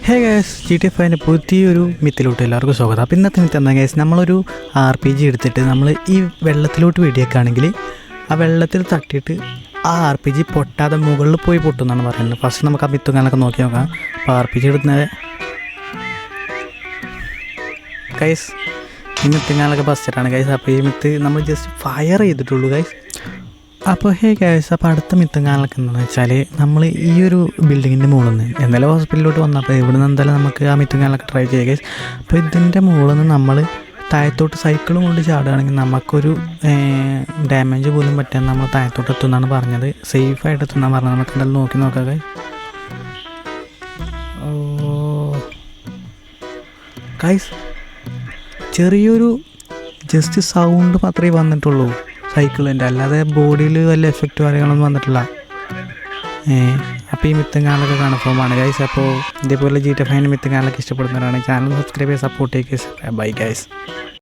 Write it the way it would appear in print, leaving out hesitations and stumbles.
Hey guys, GTA 5 പുതിയൊരു മിത്തിലോട്ട് എല്ലാവർക്കും സ്വാഗതം. അപ്പോൾ ഇന്നത്തെ മിത്ത് എന്താ ഗൈസ്, നമ്മളൊരു RPG എടുത്തിട്ട് നമ്മൾ ഈ വെള്ളത്തിലോട്ട് വെടിയേക്കാണെങ്കിൽ ആ വെള്ളത്തിൽ തട്ടിയിട്ട് ആ RPG പൊട്ടാതെ മുകളിൽ പോയി പൊട്ടുമെന്നാണ് പറയുന്നത്. ഫസ്റ്റ് നമുക്ക് ആ മിത്തുകാലൊക്കെ നോക്കി നോക്കാം. അപ്പോൾ RPG എടുക്കുന്നത് ഗൈസ്, ഈ മിത്തുകാലൊക്കെ ബസ്റ്റാണ് ഗൈസ്. അപ്പോൾ ഈ മിത്ത് നമ്മൾ ജസ്റ്റ് ഫയർ ചെയ്തിട്ടുള്ളൂ ഗൈസ്. അപ്പോൾ ഹേ ഗൈസ്, അപ്പോൾ അടുത്ത മിത്തും കാണലൊക്കെ എന്താണെന്ന് വെച്ചാൽ നമ്മൾ ഈ ഒരു ബിൽഡിങ്ങിൻ്റെ മുകളിൽ നിന്ന് എന്തായാലും ഹോസ്പിറ്റലിലോട്ട് വന്നപ്പോൾ ഇവിടെ നിന്ന് എന്തായാലും നമുക്ക് ആ മിത്തും കാണലൊക്കെ ട്രൈ ചെയ്യാം ഗൈസ്. അപ്പോൾ ഇതിൻ്റെ മുകളിൽ നിന്ന് നമ്മൾ താഴത്തോട്ട് സൈക്കിളും കൊണ്ട് ചാടുകയാണെങ്കിൽ നമുക്കൊരു ഡാമേജ് പോലും പറ്റാൻ നമ്മൾ താഴത്തോട്ട് എത്തുമെന്നാണ് പറഞ്ഞത്. സേഫായിട്ട് എത്തുമെന്നാണ് പറഞ്ഞത്. നമുക്ക് എന്തായാലും നോക്കി നോക്കാം ഗൈസ്. ഗൈസ്, ചെറിയൊരു ജസ്റ്റ് സൗണ്ട് മാത്രമേ വന്നിട്ടുള്ളൂ സൈക്കിളിൻ്റെ, അല്ലാതെ ബോഡിയിൽ വല്ല എഫക്റ്റ് കാര്യങ്ങളൊന്നും വന്നിട്ടില്ല. അപ്പോൾ ഈ മിത്തുകാലൊക്കെ കൺഫേമാണ് ഗൈസ്. അപ്പോൾ ഇതേപോലെ GTA 5 മിത്തുകാലൊക്കെ ഇഷ്ടപ്പെടുന്നവരാണ് ചാനൽ സബ്സ്ക്രൈബ് ചെയ്ത് സപ്പോർട്ട് ചെയ്യുക. Bye guys.